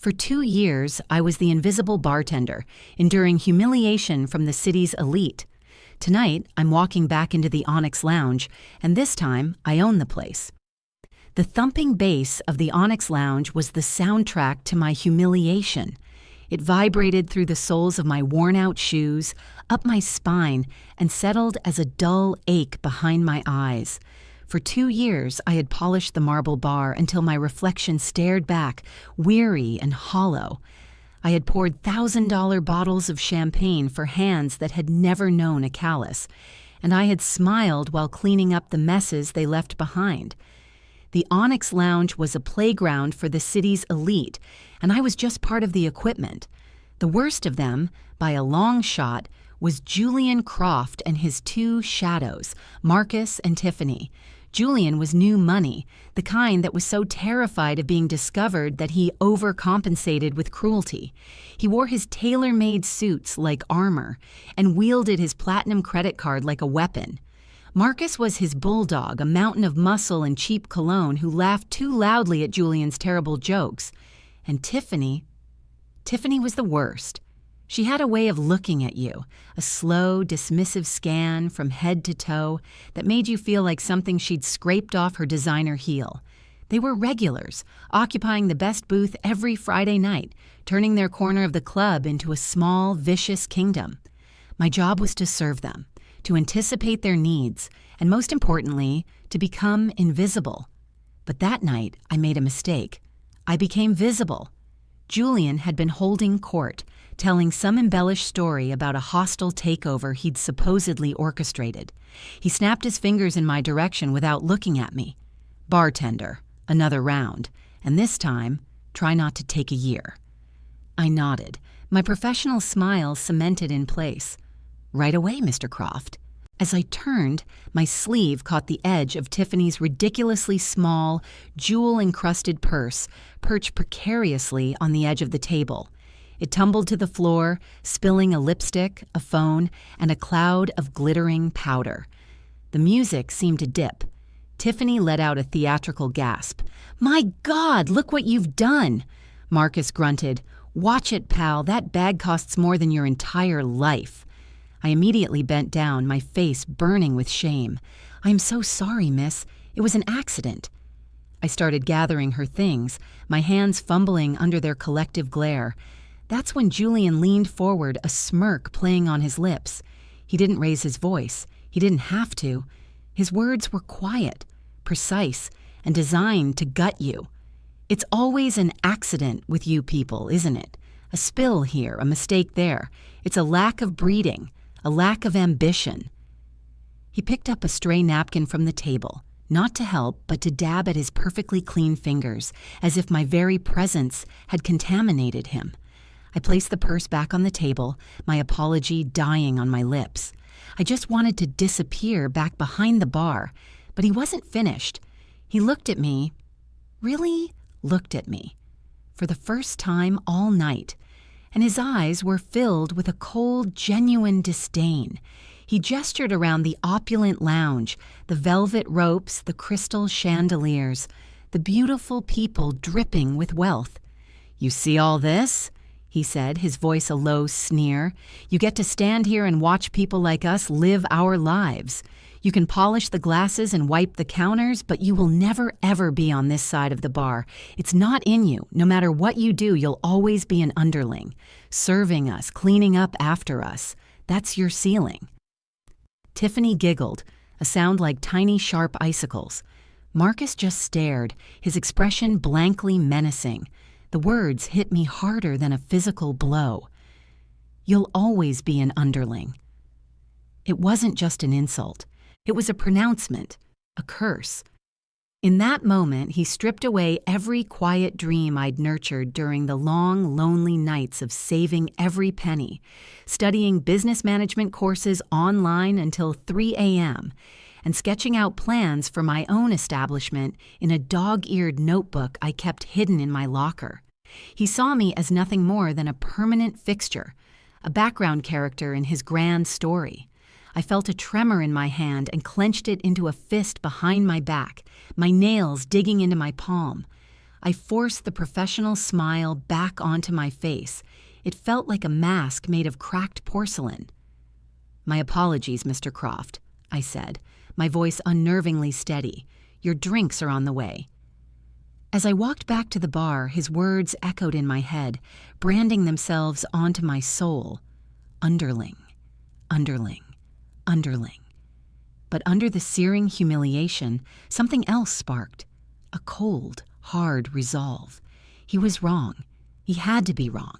For 2 years, I was the invisible bartender, enduring humiliation from the city's elite. Tonight, I'm walking back into the Onyx Lounge, and this time, I own the place. The thumping bass of the Onyx Lounge was the soundtrack to my humiliation. It vibrated through the soles of my worn-out shoes, up my spine, and settled as a dull ache behind my eyes. For 2 years, I had polished the marble bar until my reflection stared back, weary and hollow. I had poured $1,000 bottles of champagne for hands that had never known a callus, and I had smiled while cleaning up the messes they left behind. The Onyx Lounge was a playground for the city's elite, and I was just part of the equipment. The worst of them, by a long shot, was Julian Croft and his two shadows, Marcus and Tiffany. Julian was new money, the kind that was so terrified of being discovered that he overcompensated with cruelty. He wore his tailor-made suits like armor and wielded his platinum credit card like a weapon. Marcus was his bulldog, a mountain of muscle and cheap cologne who laughed too loudly at Julian's terrible jokes. And Tiffany was the worst. She had a way of looking at you, a slow, dismissive scan from head to toe that made you feel like something she'd scraped off her designer heel. They were regulars, occupying the best booth every Friday night, turning their corner of the club into a small, vicious kingdom. My job was to serve them, to anticipate their needs, and most importantly, to become invisible. But that night, I made a mistake. I became visible. Julian had been holding court, telling some embellished story about a hostile takeover he'd supposedly orchestrated. He snapped his fingers in my direction without looking at me. Bartender, another round, and this time, try not to take a year. I nodded, my professional smile cemented in place. Right away, Mr. Croft. As I turned, my sleeve caught the edge of Tiffany's ridiculously small, jewel-encrusted purse perched precariously on the edge of the table. It tumbled to the floor, spilling a lipstick, a phone, and a cloud of glittering powder. The music seemed to dip. Tiffany let out a theatrical gasp. "My God, look what you've done!" Marcus grunted. "Watch it, pal. That bag costs more than your entire life." I immediately bent down, my face burning with shame. "I'm so sorry, miss. It was an accident." I started gathering her things, my hands fumbling under their collective glare. That's when Julian leaned forward, a smirk playing on his lips. He didn't raise his voice. He didn't have to. His words were quiet, precise, and designed to gut you. It's always an accident with you people, isn't it? A spill here, a mistake there. It's a lack of breeding, a lack of ambition. He picked up a stray napkin from the table, not to help, but to dab at his perfectly clean fingers, as if my very presence had contaminated him. I placed the purse back on the table, my apology dying on my lips. I just wanted to disappear back behind the bar, but he wasn't finished. He looked at me, really looked at me, for the first time all night, and his eyes were filled with a cold, genuine disdain. He gestured around the opulent lounge, the velvet ropes, the crystal chandeliers, the beautiful people dripping with wealth. "You see all this?" he said, his voice a low sneer. "You get to stand here and watch people like us live our lives. You can polish the glasses and wipe the counters, but you will never ever be on this side of the bar. It's not in you. No matter what you do, you'll always be an underling, serving us, cleaning up after us. That's your ceiling." Tiffany giggled, a sound like tiny sharp icicles. Marcus just stared, his expression blankly menacing. The words hit me harder than a physical blow. "You'll always be an underling." It wasn't just an insult. It was a pronouncement, a curse. In that moment, he stripped away every quiet dream I'd nurtured during the long, lonely nights of saving every penny, studying business management courses online until 3 a.m., and sketching out plans for my own establishment in a dog-eared notebook I kept hidden in my locker. He saw me as nothing more than a permanent fixture, a background character in his grand story. I felt a tremor in my hand and clenched it into a fist behind my back, my nails digging into my palm. I forced the professional smile back onto my face. It felt like a mask made of cracked porcelain. "My apologies, Mr. Croft," I said, my voice unnervingly steady. "Your drinks are on the way." As I walked back to the bar, his words echoed in my head, branding themselves onto my soul. Underling, underling, underling. But under the searing humiliation, something else sparked. A cold, hard resolve. He was wrong. He had to be wrong.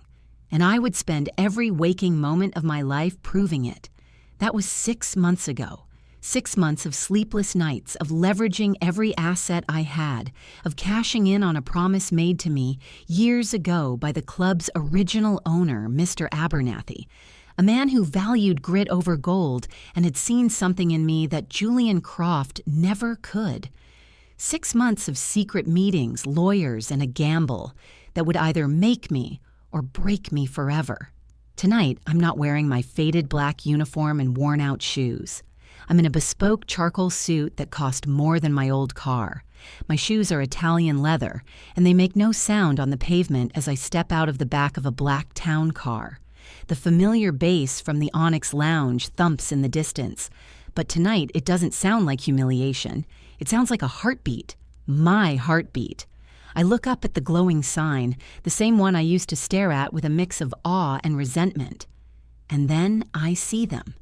And I would spend every waking moment of my life proving it. That was 6 months ago. 6 months of sleepless nights, of leveraging every asset I had, of cashing in on a promise made to me years ago by the club's original owner, Mr. Abernathy, a man who valued grit over gold and had seen something in me that Julian Croft never could. 6 months of secret meetings, lawyers, and a gamble that would either make me or break me forever. Tonight, I'm not wearing my faded black uniform and worn-out shoes. I'm in a bespoke charcoal suit that cost more than my old car. My shoes are Italian leather, and they make no sound on the pavement as I step out of the back of a black town car. The familiar bass from the Onyx Lounge thumps in the distance, but tonight it doesn't sound like humiliation. It sounds like a heartbeat. My heartbeat. I look up at the glowing sign, the same one I used to stare at with a mix of awe and resentment. And then I see them.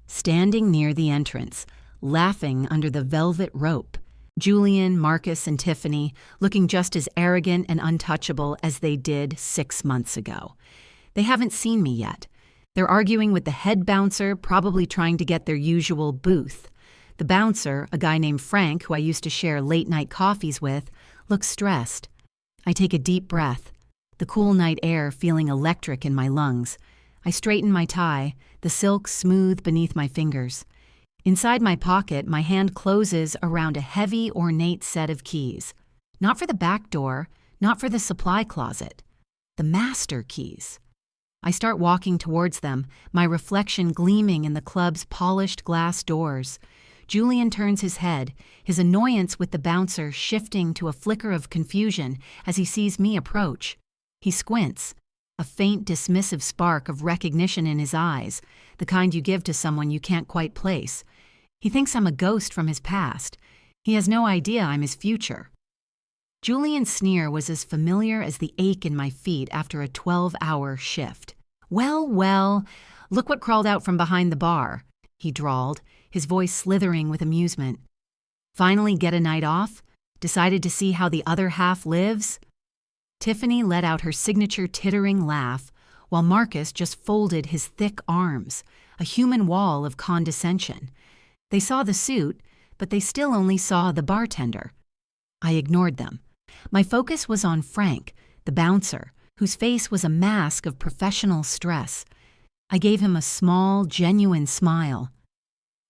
Standing near the entrance, laughing under the velvet rope. Julian, Marcus, and Tiffany, looking just as arrogant and untouchable as they did 6 months ago. They haven't seen me yet. They're arguing with the head bouncer, probably trying to get their usual booth. The bouncer, a guy named Frank, who I used to share late-night coffees with, looks stressed. I take a deep breath, the cool night air feeling electric in my lungs. I straighten my tie, the silk smooth beneath my fingers. Inside my pocket, my hand closes around a heavy, ornate set of keys. Not for the back door, not for the supply closet. The master keys. I start walking towards them, my reflection gleaming in the club's polished glass doors. Julian turns his head, his annoyance with the bouncer shifting to a flicker of confusion as he sees me approach. He squints, a faint dismissive spark of recognition in his eyes, the kind you give to someone you can't quite place. He thinks I'm a ghost from his past. He has no idea I'm his future. Julian's sneer was as familiar as the ache in my feet after a 12-hour shift. "Well, well, look what crawled out from behind the bar," he drawled, his voice slithering with amusement. "Finally get a night off? Decided to see how the other half lives?" Tiffany let out her signature tittering laugh, while Marcus just folded his thick arms, a human wall of condescension. They saw the suit, but they still only saw the bartender. I ignored them. My focus was on Frank, the bouncer, whose face was a mask of professional stress. I gave him a small, genuine smile.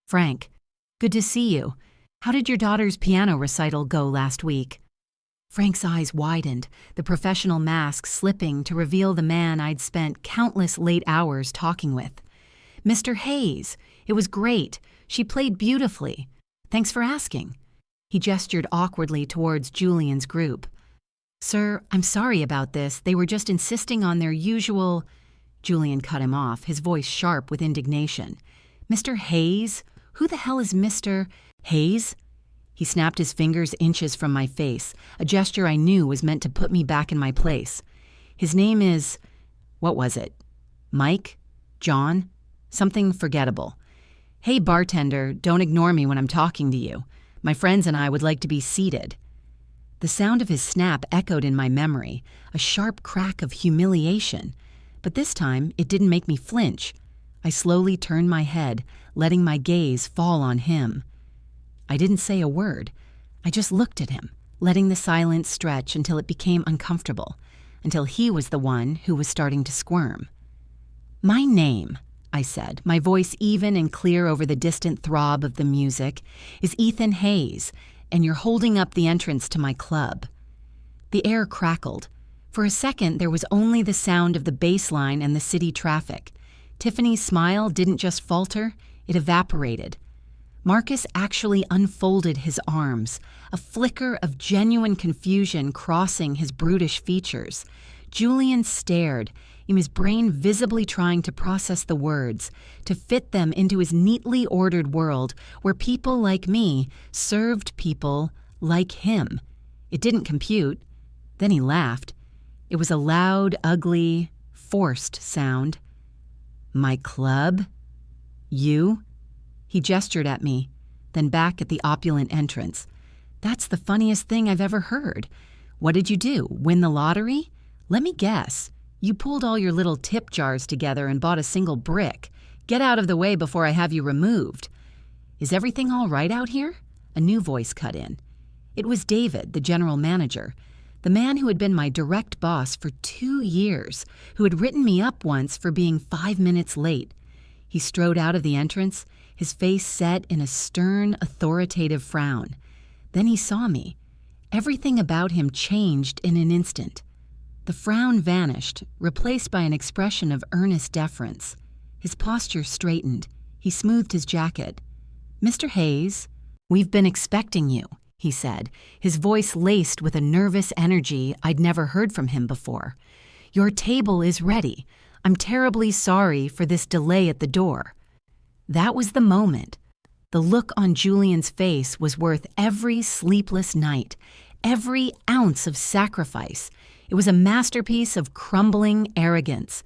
"Frank, good to see you. How did your daughter's piano recital go last week?" Frank's eyes widened, the professional mask slipping to reveal the man I'd spent countless late hours talking with. "Mr. Hayes, it was great. She played beautifully. Thanks for asking." He gestured awkwardly towards Julian's group. "Sir, I'm sorry about this. They were just insisting on their usual—" Julian cut him off, his voice sharp with indignation. "Mr. Hayes? Who the hell is Mr. Hayes?" He snapped his fingers inches from my face, a gesture I knew was meant to put me back in my place. "His name is— what was it? Mike? John? Something forgettable. Hey, bartender, don't ignore me when I'm talking to you. My friends and I would like to be seated." The sound of his snap echoed in my memory, a sharp crack of humiliation. But this time, it didn't make me flinch. I slowly turned my head, letting my gaze fall on him. I didn't say a word. I just looked at him, letting the silence stretch until it became uncomfortable, until he was the one who was starting to squirm. "My name," I said, my voice even and clear over the distant throb of the music, "is Ethan Hayes, and you're holding up the entrance to my club." The air crackled. For a second, there was only the sound of the bass line and the city traffic. Tiffany's smile didn't just falter, it evaporated. Marcus actually unfolded his arms, a flicker of genuine confusion crossing his brutish features. Julian stared, his brain visibly trying to process the words, to fit them into his neatly ordered world where people like me served people like him. It didn't compute. Then he laughed. It was a loud, ugly, forced sound. "My club? You?" He gestured at me, then back at the opulent entrance. "That's the funniest thing I've ever heard. What did you do, win the lottery? Let me guess. You pulled all your little tip jars together and bought a single brick. Get out of the way before I have you removed." "Is everything all right out here?" A new voice cut in. It was David, the general manager, the man who had been my direct boss for 2 years, who had written me up once for being 5 minutes late. He strode out of the entrance, his face set in a stern, authoritative frown. Then he saw me. Everything about him changed in an instant. The frown vanished, replaced by an expression of earnest deference. His posture straightened. He smoothed his jacket. "Mr. Hayes, we've been expecting you," he said, his voice laced with a nervous energy I'd never heard from him before. "Your table is ready. I'm terribly sorry for this delay at the door." That was the moment. The look on Julian's face was worth every sleepless night, every ounce of sacrifice. It was a masterpiece of crumbling arrogance.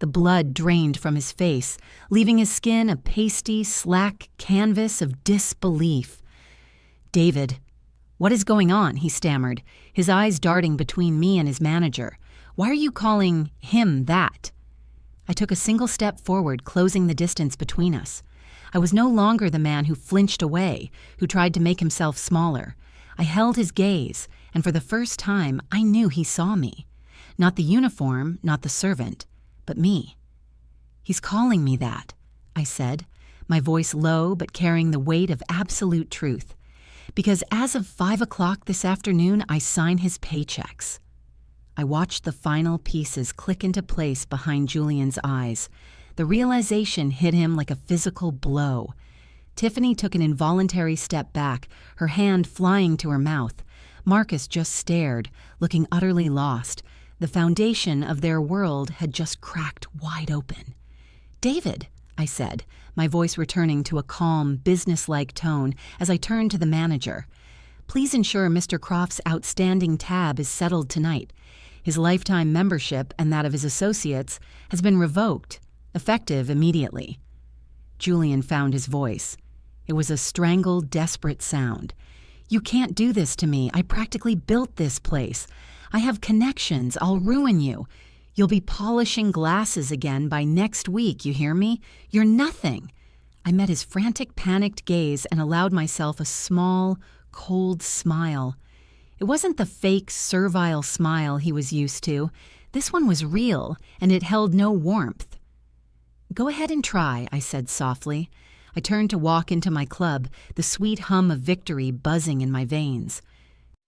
The blood drained from his face, leaving his skin a pasty, slack canvas of disbelief. "David, what is going on?" he stammered, his eyes darting between me and his manager. "Why are you calling him that?" I took a single step forward, closing the distance between us. I was no longer the man who flinched away, who tried to make himself smaller. I held his gaze, and for the first time I knew he saw me. Not the uniform, not the servant, but me. "He's calling me that," I said, my voice low but carrying the weight of absolute truth. "Because as of 5 o'clock this afternoon, I sign his paychecks." I watched the final pieces click into place behind Julian's eyes. The realization hit him like a physical blow. Tiffany took an involuntary step back, her hand flying to her mouth. Marcus just stared, looking utterly lost. The foundation of their world had just cracked wide open. "David," I said, my voice returning to a calm, businesslike tone as I turned to the manager. "Please ensure Mr. Croft's outstanding tab is settled tonight. His lifetime membership and that of his associates has been revoked, effective immediately." Julian found his voice. It was a strangled, desperate sound. "You can't do this to me. I practically built this place. I have connections. I'll ruin you. You'll be polishing glasses again by next week, you hear me? You're nothing." I met his frantic, panicked gaze and allowed myself a small, cold smile. It wasn't the fake, servile smile he was used to. This one was real, and it held no warmth. "Go ahead and try," I said softly. I turned to walk into my club, the sweet hum of victory buzzing in my veins.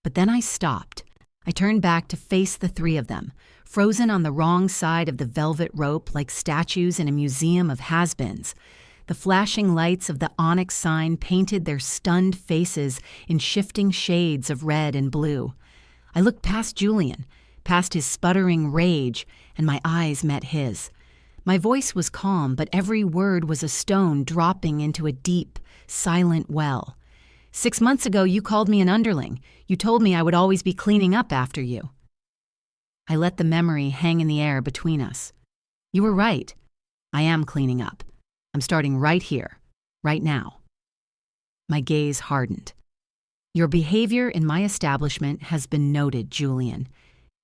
But then I stopped. I turned back to face the three of them, frozen on the wrong side of the velvet rope like statues in a museum of has-beens. The flashing lights of the onyx sign painted their stunned faces in shifting shades of red and blue. I looked past Julian, past his sputtering rage, and my eyes met his. My voice was calm, but every word was a stone dropping into a deep, silent well. "6 months ago, you called me an underling. You told me I would always be cleaning up after you." I let the memory hang in the air between us. "You were right. I am cleaning up. I'm starting right here, right now." My gaze hardened. "Your behavior in my establishment has been noted, Julian.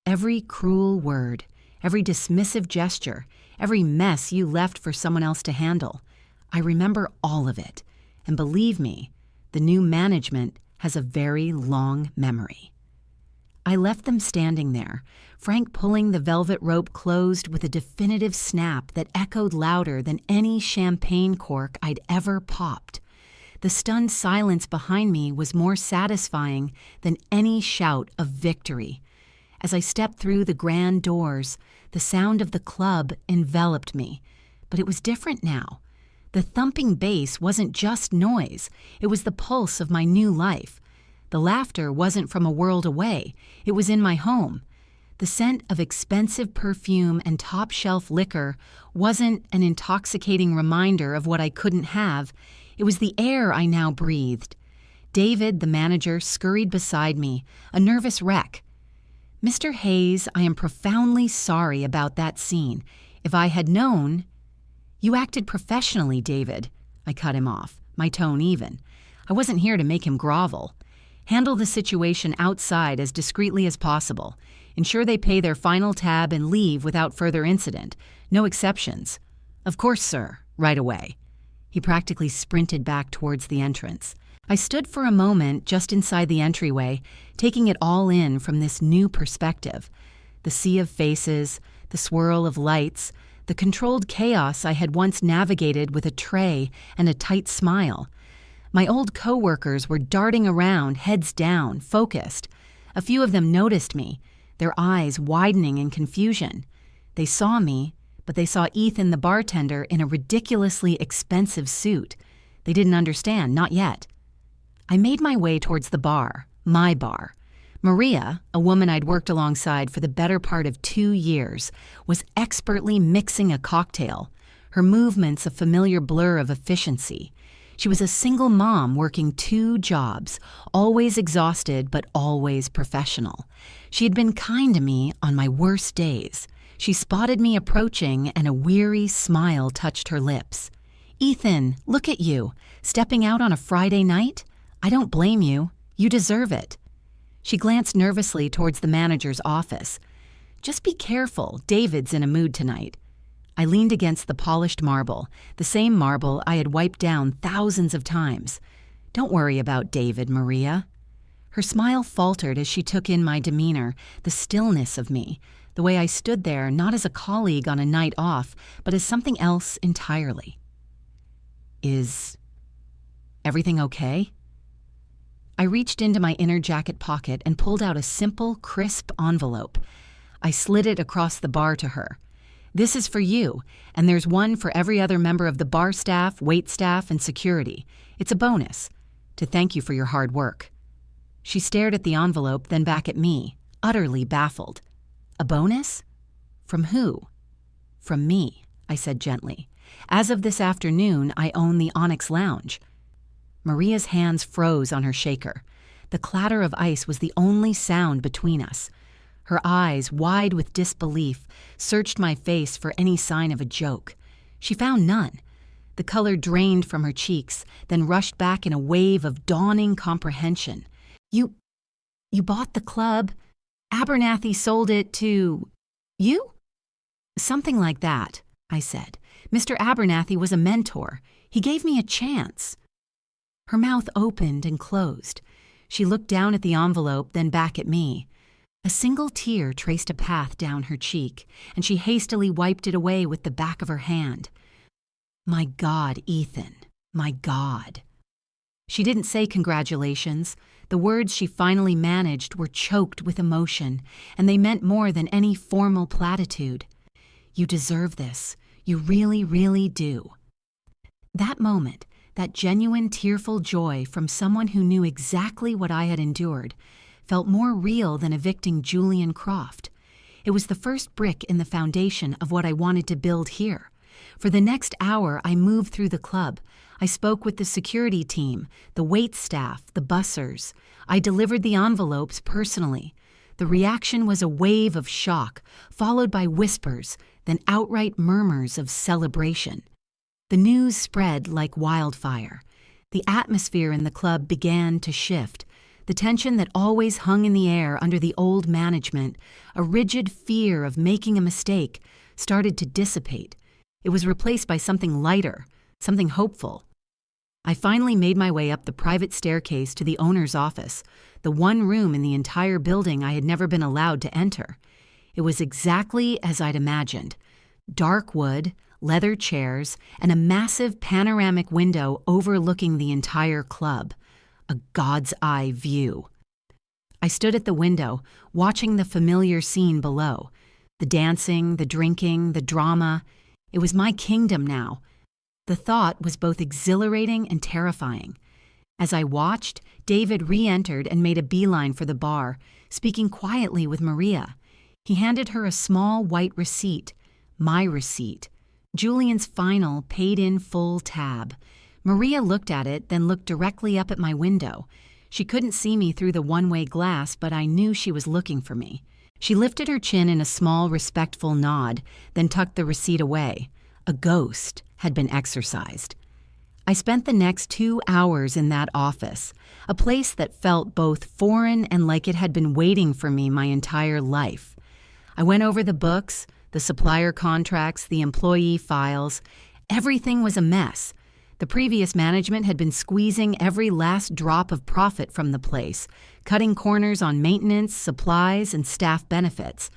Every cruel word, every dismissive gesture, every mess you left for someone else to handle. I remember all of it. And believe me, the new management has a very long memory." I left them standing there, Frank pulling the velvet rope closed with a definitive snap that echoed louder than any champagne cork I'd ever popped. The stunned silence behind me was more satisfying than any shout of victory. As I stepped through the grand doors, the sound of the club enveloped me, but it was different now. The thumping bass wasn't just noise, it was the pulse of my new life. The laughter wasn't from a world away, it was in my home. The scent of expensive perfume and top-shelf liquor wasn't an intoxicating reminder of what I couldn't have, it was the air I now breathed. David, the manager, scurried beside me, a nervous wreck. "Mr. Hayes, I am profoundly sorry about that scene. If I had known—" "You acted professionally, David," I cut him off, my tone even. I wasn't here to make him grovel. "Handle the situation outside as discreetly as possible. Ensure they pay their final tab and leave without further incident. No exceptions." "Of course, sir. Right away." He practically sprinted back towards the entrance. I stood for a moment just inside the entryway, taking it all in from this new perspective. The sea of faces, the swirl of lights, the controlled chaos I had once navigated with a tray and a tight smile. My old coworkers were darting around, heads down, focused. A few of them noticed me, their eyes widening in confusion. They saw me, but they saw Ethan the bartender in a ridiculously expensive suit. They didn't understand, not yet. I made my way towards the bar, my bar. Maria, a woman I'd worked alongside for the better part of 2 years, was expertly mixing a cocktail, her movements a familiar blur of efficiency. She was a single mom working 2 jobs, always exhausted but always professional. She had been kind to me on my worst days. She spotted me approaching and a weary smile touched her lips. "Ethan, look at you, stepping out on a Friday night? I don't blame you. You deserve it." She glanced nervously towards the manager's office. "Just be careful, David's in a mood tonight." I leaned against the polished marble, the same marble I had wiped down thousands of times. "Don't worry about David, Maria." Her smile faltered as she took in my demeanor, the stillness of me, the way I stood there not as a colleague on a night off, but as something else entirely. "Is everything okay?" I reached into my inner jacket pocket and pulled out a simple, crisp envelope. I slid it across the bar to her. "This is for you, and there's one for every other member of the bar staff, wait staff, and security. It's a bonus, to thank you for your hard work." She stared at the envelope, then back at me, utterly baffled. "A bonus? From who?" "From me," I said gently. "As of this afternoon, I own the Onyx Lounge." Maria's hands froze on her shaker. The clatter of ice was the only sound between us. Her eyes, wide with disbelief, searched my face for any sign of a joke. She found none. The color drained from her cheeks, then rushed back in a wave of dawning comprehension. You bought the club? Abernathy sold it to you?" "Something like that," I said. "Mr. Abernathy was a mentor. He gave me a chance." Her mouth opened and closed. She looked down at the envelope, then back at me. A single tear traced a path down her cheek, and she hastily wiped it away with the back of her hand. "My God, Ethan, my God." She didn't say congratulations. The words she finally managed were choked with emotion, and they meant more than any formal platitude. "You deserve this. You really, really do." That moment, that genuine tearful joy from someone who knew exactly what I had endured, felt more real than evicting Julian Croft. It was the first brick in the foundation of what I wanted to build here. For the next hour, I moved through the club. I spoke with the security team, the wait staff, the bussers. I delivered the envelopes personally. The reaction was a wave of shock, followed by whispers, then outright murmurs of celebration. The news spread like wildfire. The atmosphere in the club began to shift. The tension that always hung in the air under the old management, a rigid fear of making a mistake, started to dissipate. It was replaced by something lighter, something hopeful. I finally made my way up the private staircase to the owner's office, the one room in the entire building I had never been allowed to enter. It was exactly as I'd imagined. Dark wood, leather chairs, and a massive panoramic window overlooking the entire club. A God's eye view. I stood at the window, watching the familiar scene below. The dancing, the drinking, the drama. It was my kingdom now. The thought was both exhilarating and terrifying. As I watched, David re-entered and made a beeline for the bar, speaking quietly with Maria. He handed her a small white receipt, my receipt, Julian's final paid-in full tab. Maria looked at it, then looked directly up at my window. She couldn't see me through the one-way glass, but I knew she was looking for me. She lifted her chin in a small, respectful nod, then tucked the receipt away. A ghost had been exorcised. I spent the next 2 hours in that office, a place that felt both foreign and like it had been waiting for me my entire life. I went over the books, the supplier contracts, the employee files. Everything was a mess. The previous management had been squeezing every last drop of profit from the place, cutting corners on maintenance, supplies, and staff benefits.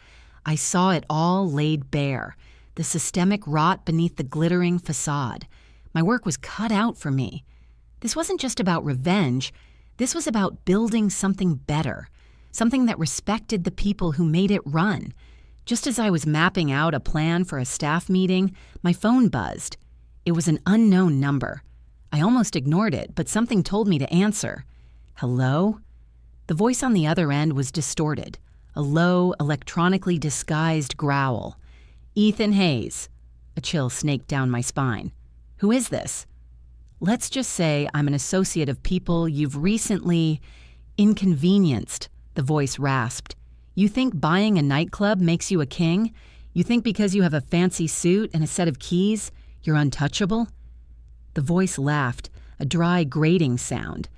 I saw it all laid bare, the systemic rot beneath the glittering facade. My work was cut out for me. This wasn't just about revenge. This was about building something better, something that respected the people who made it run. Just as I was mapping out a plan for a staff meeting, my phone buzzed. It was an unknown number. I almost ignored it, but something told me to answer. Hello? The voice on the other end was distorted, a low, electronically disguised growl. Ethan Hayes. A chill snaked down my spine. Who is this? Let's just say I'm an associate of people you've recently inconvenienced, the voice rasped. You think buying a nightclub makes you a king? You think because you have a fancy suit and a set of keys, you're untouchable? The voice laughed, a dry, grating sound.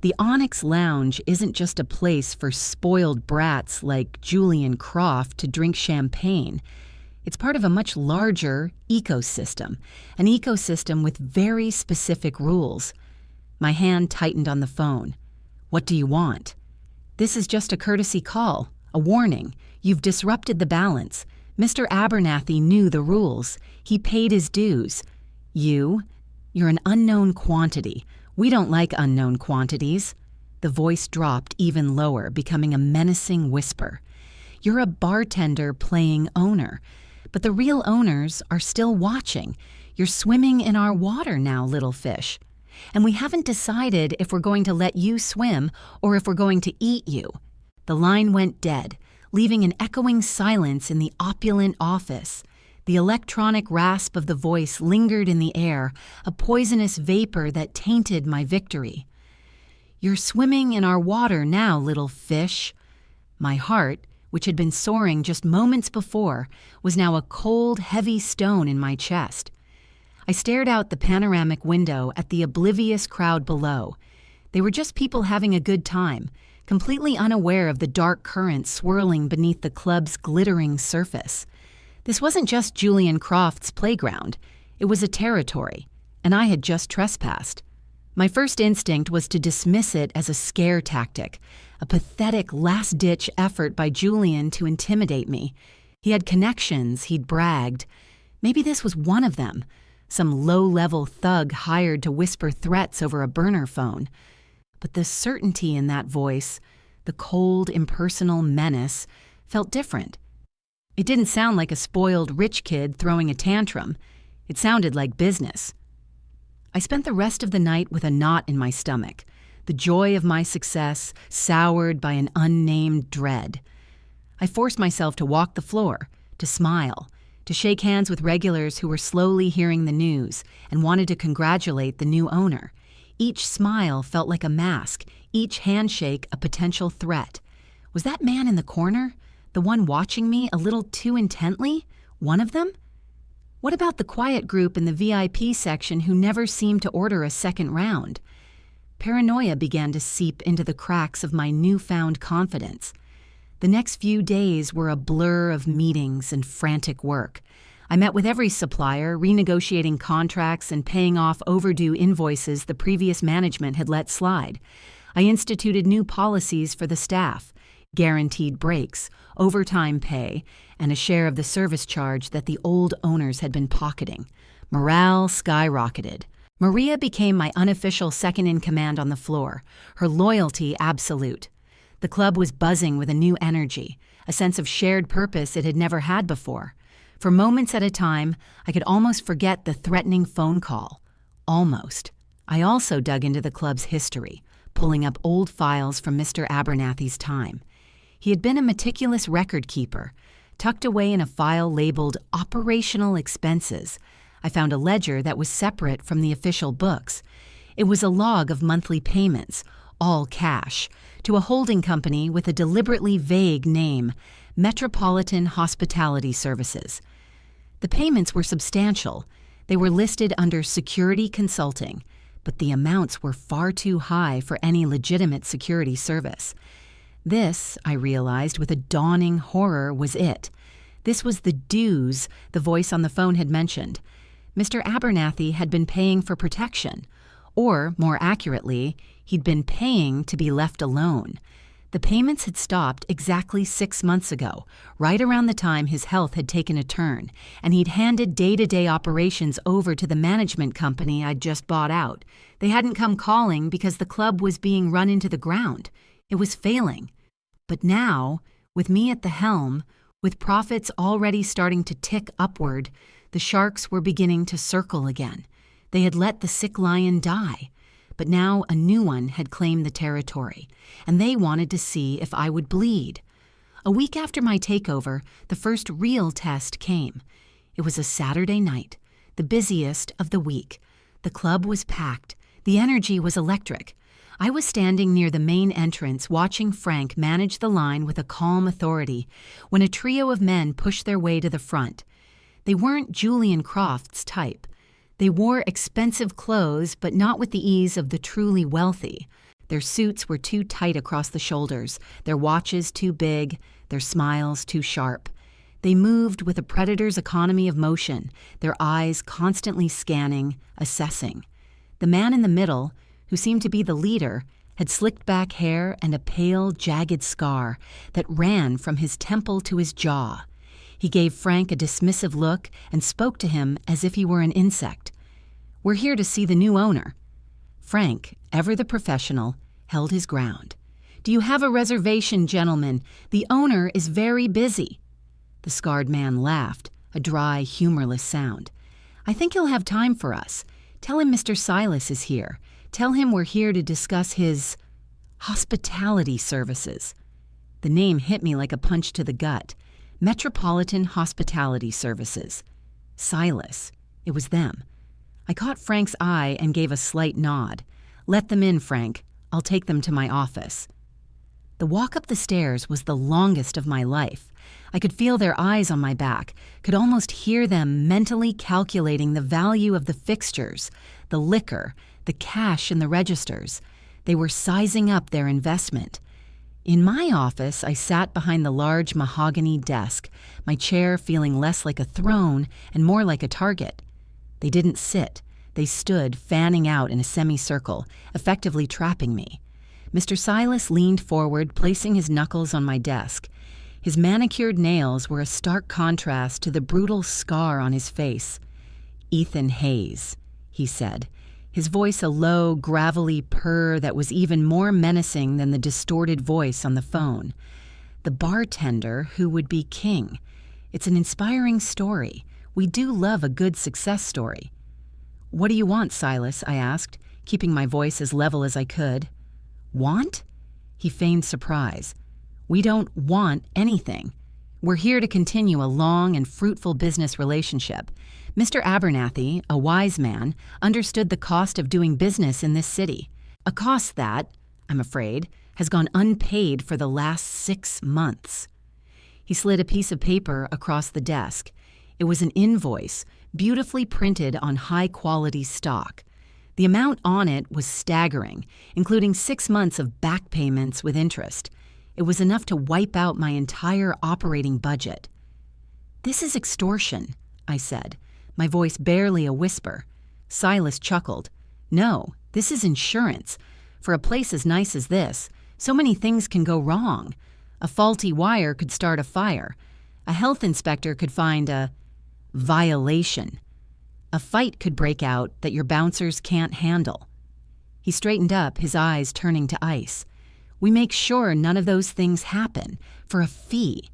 The Onyx Lounge isn't just a place for spoiled brats like Julian Croft to drink champagne. It's part of a much larger ecosystem, an ecosystem with very specific rules. My hand tightened on the phone. What do you want? This is just a courtesy call, a warning. You've disrupted the balance. Mr. Abernathy knew the rules. He paid his dues. You're an unknown quantity. We don't like unknown quantities. The voice dropped even lower, becoming a menacing whisper. You're a bartender playing owner. But the real owners are still watching. You're swimming in our water now, little fish. And we haven't decided if we're going to let you swim or if we're going to eat you. The line went dead, leaving an echoing silence in the opulent office. The electronic rasp of the voice lingered in the air, a poisonous vapor that tainted my victory. You're swimming in our water now, little fish. My heart, which had been soaring just moments before, was now a cold, heavy stone in my chest. I stared out the panoramic window at the oblivious crowd below. They were just people having a good time, completely unaware of the dark current swirling beneath the club's glittering surface. This wasn't just Julian Croft's playground. It was a territory, and I had just trespassed. My first instinct was to dismiss it as a scare tactic, a pathetic last-ditch effort by Julian to intimidate me. He had connections, he'd bragged. Maybe this was one of them, some low-level thug hired to whisper threats over a burner phone. But the certainty in that voice, the cold, impersonal menace, felt different. It didn't sound like a spoiled rich kid throwing a tantrum. It sounded like business. I spent the rest of the night with a knot in my stomach, the joy of my success soured by an unnamed dread. I forced myself to walk the floor, to smile, to shake hands with regulars who were slowly hearing the news and wanted to congratulate the new owner. Each smile felt like a mask, each handshake a potential threat. Was that man in the corner, the one watching me a little too intently, one of them? What about the quiet group in the VIP section who never seemed to order a second round? Paranoia began to seep into the cracks of my newfound confidence. The next few days were a blur of meetings and frantic work. I met with every supplier, renegotiating contracts and paying off overdue invoices the previous management had let slide. I instituted new policies for the staff, guaranteed breaks, overtime pay, and a share of the service charge that the old owners had been pocketing. Morale skyrocketed. Maria became my unofficial second-in-command on the floor, her loyalty absolute. The club was buzzing with a new energy, a sense of shared purpose it had never had before. For moments at a time, I could almost forget the threatening phone call. Almost. I also dug into the club's history, pulling up old files from Mr. Abernathy's time. He had been a meticulous record keeper. Tucked away in a file labeled Operational Expenses, I found a ledger that was separate from the official books. It was a log of monthly payments, all cash, to a holding company with a deliberately vague name, Metropolitan Hospitality Services. The payments were substantial. They were listed under security consulting, but the amounts were far too high for any legitimate security service. This, I realized with a dawning horror, was it. This was the dues the voice on the phone had mentioned. Mr. Abernathy had been paying for protection, or, more accurately, he'd been paying to be left alone. The payments had stopped exactly 6 months ago, right around the time his health had taken a turn, and he'd handed day-to-day operations over to the management company I'd just bought out. They hadn't come calling because the club was being run into the ground. It was failing. But now, with me at the helm, with profits already starting to tick upward, the sharks were beginning to circle again. They had let the sick lion die, but now a new one had claimed the territory, and they wanted to see if I would bleed. A week after my takeover, the first real test came. It was a Saturday night, the busiest of the week. The club was packed. The energy was electric. I was standing near the main entrance watching Frank manage the line with a calm authority when a trio of men pushed their way to the front. They weren't Julian Croft's type. They wore expensive clothes, but not with the ease of the truly wealthy. Their suits were too tight across the shoulders, their watches too big, their smiles too sharp. They moved with a predator's economy of motion, their eyes constantly scanning, assessing. The man in the middle, who seemed to be the leader, had slicked back hair and a pale, jagged scar that ran from his temple to his jaw. He gave Frank a dismissive look and spoke to him as if he were an insect. "We're here to see the new owner." Frank, ever the professional, held his ground. "Do you have a reservation, gentlemen? The owner is very busy." The scarred man laughed, a dry, humorless sound. "I think he'll have time for us. Tell him Mr. Silas is here. Tell him we're here to discuss his hospitality services." The name hit me like a punch to the gut. Metropolitan Hospitality Services. Silas. It was them. I caught Frank's eye and gave a slight nod. "Let them in, Frank. I'll take them to my office." The walk up the stairs was the longest of my life. I could feel their eyes on my back, could almost hear them mentally calculating the value of the fixtures, the liquor, the cash in the registers. They were sizing up their investment. In my office, I sat behind the large mahogany desk, my chair feeling less like a throne and more like a target. They didn't sit. They stood, fanning out in a semicircle, effectively trapping me. Mr. Silas leaned forward, placing his knuckles on my desk. His manicured nails were a stark contrast to the brutal scar on his face. "Ethan Hayes," he said, his voice a low, gravelly purr that was even more menacing than the distorted voice on the phone. "The bartender who would be king. It's an inspiring story. We do love a good success story." "What do you want, Silas?" I asked, keeping my voice as level as I could. "Want?" He feigned surprise. "We don't want anything. We're here to continue a long and fruitful business relationship. Mr. Abernathy, a wise man, understood the cost of doing business in this city. A cost that, I'm afraid, has gone unpaid for the last 6 months. He slid a piece of paper across the desk. It was an invoice, beautifully printed on high-quality stock. The amount on it was staggering, including 6 months of back payments with interest. It was enough to wipe out my entire operating budget. "This is extortion," I said, my voice barely a whisper. Silas chuckled. "No, this is insurance. For a place as nice as this, so many things can go wrong. A faulty wire could start a fire. A health inspector could find a violation. A fight could break out that your bouncers can't handle." He straightened up, his eyes turning to ice. "We make sure none of those things happen, for a fee."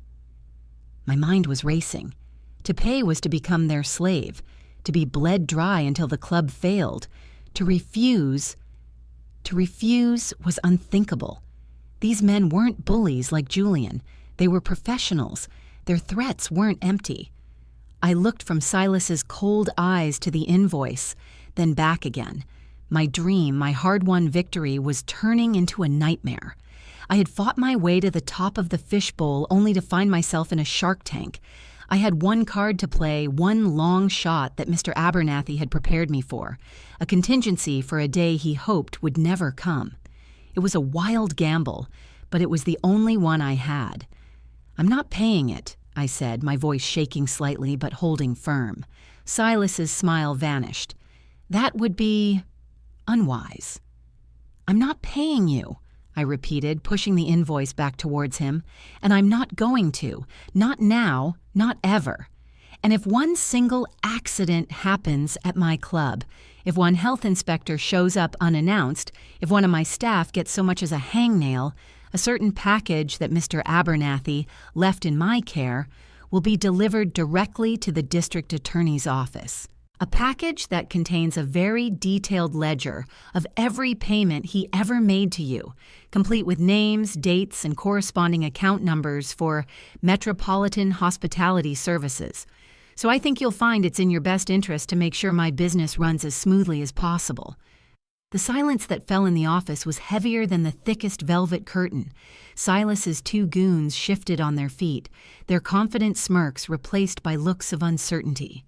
My mind was racing. To pay was to become their slave, to be bled dry until the club failed. To refuse was unthinkable. These men weren't bullies like Julian. They were professionals. Their threats weren't empty. I looked from Silas's cold eyes to the invoice, then back again. My dream, my hard-won victory, was turning into a nightmare. I had fought my way to the top of the fishbowl only to find myself in a shark tank. I had one card to play, one long shot that Mr. Abernathy had prepared me for, a contingency for a day he hoped would never come. It was a wild gamble, but it was the only one I had. "I'm not paying it," I said, my voice shaking slightly but holding firm. Silas's smile vanished. "That would be unwise." "I'm not paying you," I repeated, pushing the invoice back towards him. "And I'm not going to. Not now, not ever. And if one single accident happens at my club, if one health inspector shows up unannounced, if one of my staff gets so much as a hangnail, a certain package that Mr. Abernathy left in my care will be delivered directly to the district attorney's office. A package that contains a very detailed ledger of every payment he ever made to you, complete with names, dates, and corresponding account numbers for Metropolitan Hospitality Services. So I think you'll find it's in your best interest to make sure my business runs as smoothly as possible." The silence that fell in the office was heavier than the thickest velvet curtain. Silas's two goons shifted on their feet, their confident smirks replaced by looks of uncertainty.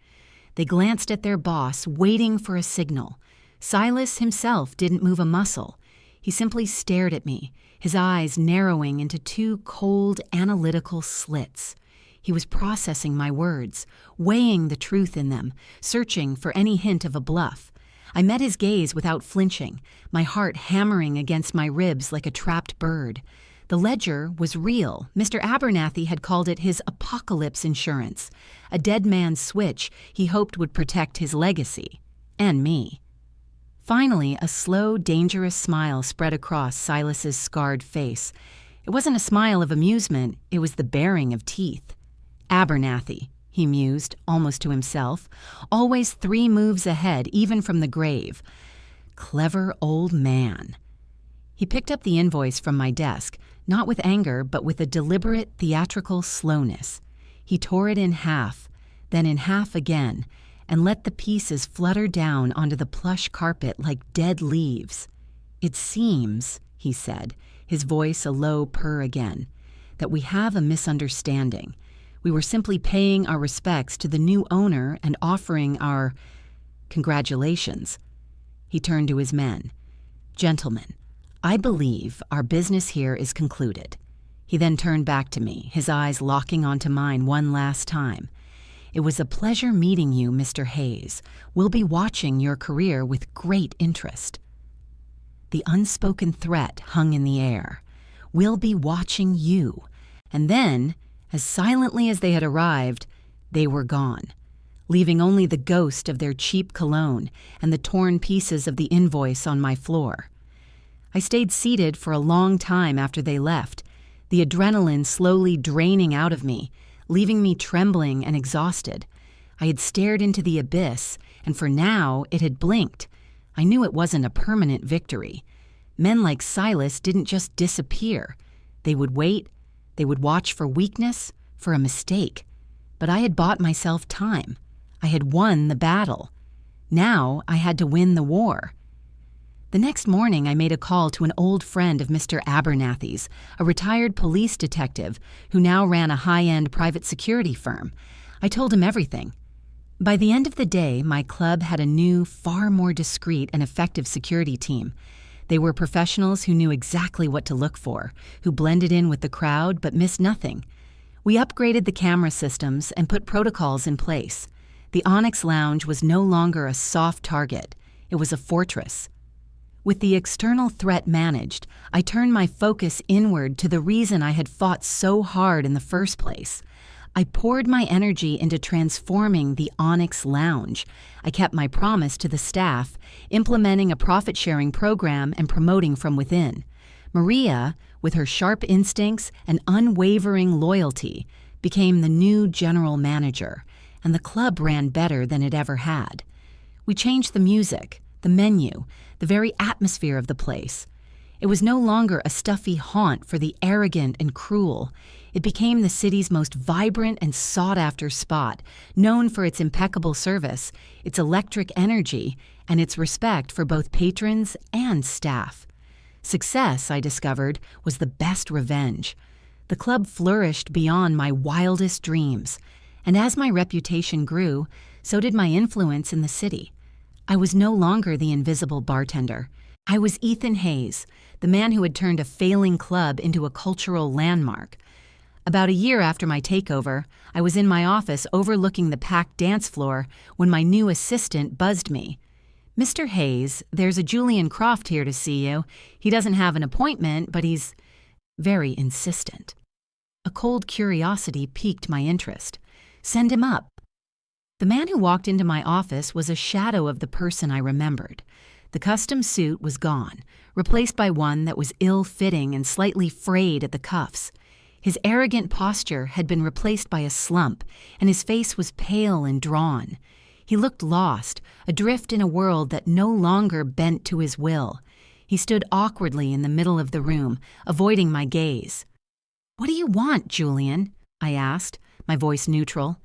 They glanced at their boss, waiting for a signal. Silas himself didn't move a muscle. He simply stared at me, his eyes narrowing into two cold, analytical slits. He was processing my words, weighing the truth in them, searching for any hint of a bluff. I met his gaze without flinching, my heart hammering against my ribs like a trapped bird. The ledger was real. Mr. Abernathy had called it his apocalypse insurance, a dead man's switch he hoped would protect his legacy, and me. Finally, a slow, dangerous smile spread across Silas's scarred face. It wasn't a smile of amusement, it was the baring of teeth. "Abernathy," he mused, almost to himself, "always 3 moves ahead, even from the grave. Clever old man." He picked up the invoice from my desk, not with anger, but with a deliberate, theatrical slowness. He tore it in half, then in half again, and let the pieces flutter down onto the plush carpet like dead leaves. "It seems," he said, his voice a low purr again, "that we have a misunderstanding. We were simply paying our respects to the new owner and offering our congratulations." He turned to his men. "Gentlemen, I believe our business here is concluded." He then turned back to me, his eyes locking onto mine one last time. "It was a pleasure meeting you, Mr. Hayes. We'll be watching your career with great interest." The unspoken threat hung in the air. "We'll be watching you." And then, as silently as they had arrived, they were gone, leaving only the ghost of their cheap cologne and the torn pieces of the invoice on my floor. I stayed seated for a long time after they left, the adrenaline slowly draining out of me, leaving me trembling and exhausted. I had stared into the abyss, and for now it had blinked. I knew it wasn't a permanent victory. Men like Silas didn't just disappear. They would wait, they would watch for weakness, for a mistake. But I had bought myself time. I had won the battle. Now I had to win the war. The next morning, I made a call to an old friend of Mr. Abernathy's, a retired police detective who now ran a high-end private security firm. I told him everything. By the end of the day, my club had a new, far more discreet and effective security team. They were professionals who knew exactly what to look for, who blended in with the crowd but missed nothing. We upgraded the camera systems and put protocols in place. The Onyx Lounge was no longer a soft target. It was a fortress. With the external threat managed, I turned my focus inward to the reason I had fought so hard in the first place. I poured my energy into transforming the Onyx Lounge. I kept my promise to the staff, implementing a profit-sharing program and promoting from within. Maria, with her sharp instincts and unwavering loyalty, became the new general manager, and the club ran better than it ever had. We changed the music, the menu, the very atmosphere of the place. It was no longer a stuffy haunt for the arrogant and cruel. It became the city's most vibrant and sought-after spot, known for its impeccable service, its electric energy, and its respect for both patrons and staff. Success, I discovered, was the best revenge. The club flourished beyond my wildest dreams, and as my reputation grew, so did my influence in the city. I was no longer the invisible bartender. I was Ethan Hayes, the man who had turned a failing club into a cultural landmark. About a year after my takeover, I was in my office overlooking the packed dance floor when my new assistant buzzed me. "Mr. Hayes, there's a Julian Croft here to see you. He doesn't have an appointment, but he's very insistent." A cold curiosity piqued my interest. "Send him up." The man who walked into my office was a shadow of the person I remembered. The custom suit was gone, replaced by one that was ill-fitting and slightly frayed at the cuffs. His arrogant posture had been replaced by a slump, and his face was pale and drawn. He looked lost, adrift in a world that no longer bent to his will. He stood awkwardly in the middle of the room, avoiding my gaze. "What do you want, Julian?" I asked, my voice neutral.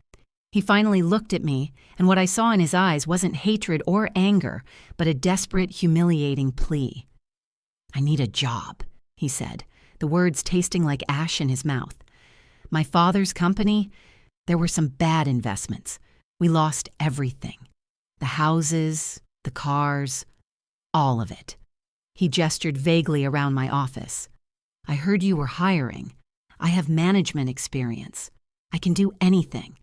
He finally looked at me, and what I saw in his eyes wasn't hatred or anger, but a desperate, humiliating plea. "I need a job," he said, the words tasting like ash in his mouth. "My father's company, there were some bad investments. We lost everything. The houses, the cars, all of it." He gestured vaguely around my office. "I heard you were hiring. I have management experience. I can do anything."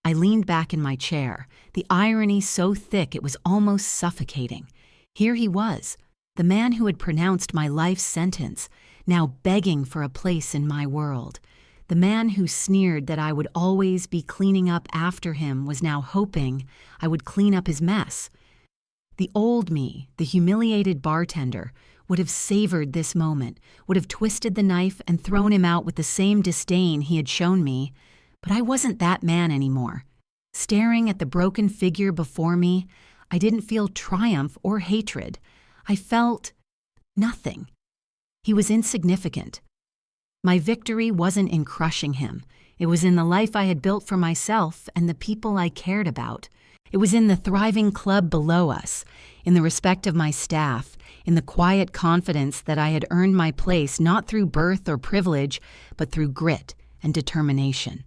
I leaned back in my chair, the irony so thick it was almost suffocating. Here he was, the man who had pronounced my life sentence, now begging for a place in my world. The man who sneered that I would always be cleaning up after him was now hoping I would clean up his mess. The old me, the humiliated bartender, would have savored this moment, would have twisted the knife and thrown him out with the same disdain he had shown me. But I wasn't that man anymore. Staring at the broken figure before me, I didn't feel triumph or hatred. I felt nothing. He was insignificant. My victory wasn't in crushing him. It was in the life I had built for myself and the people I cared about. It was in the thriving club below us, in the respect of my staff, in the quiet confidence that I had earned my place not through birth or privilege, but through grit and determination.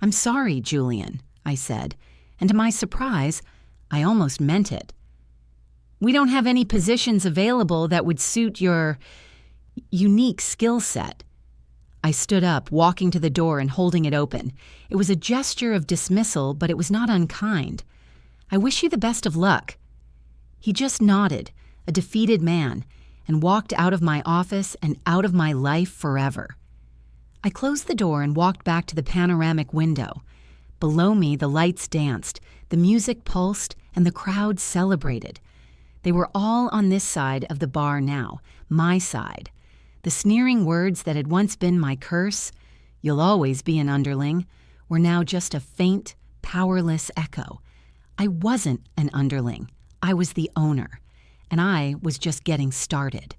"I'm sorry, Julian," I said, and to my surprise, I almost meant it. "We don't have any positions available that would suit your unique skill set." I stood up, walking to the door and holding it open. It was a gesture of dismissal, but it was not unkind. "I wish you the best of luck." He just nodded, a defeated man, and walked out of my office and out of my life forever. I closed the door and walked back to the panoramic window. Below me, the lights danced, the music pulsed, and the crowd celebrated. They were all on this side of the bar now, my side. The sneering words that had once been my curse, "You'll always be an underling," were now just a faint, powerless echo. I wasn't an underling. I was the owner, and I was just getting started.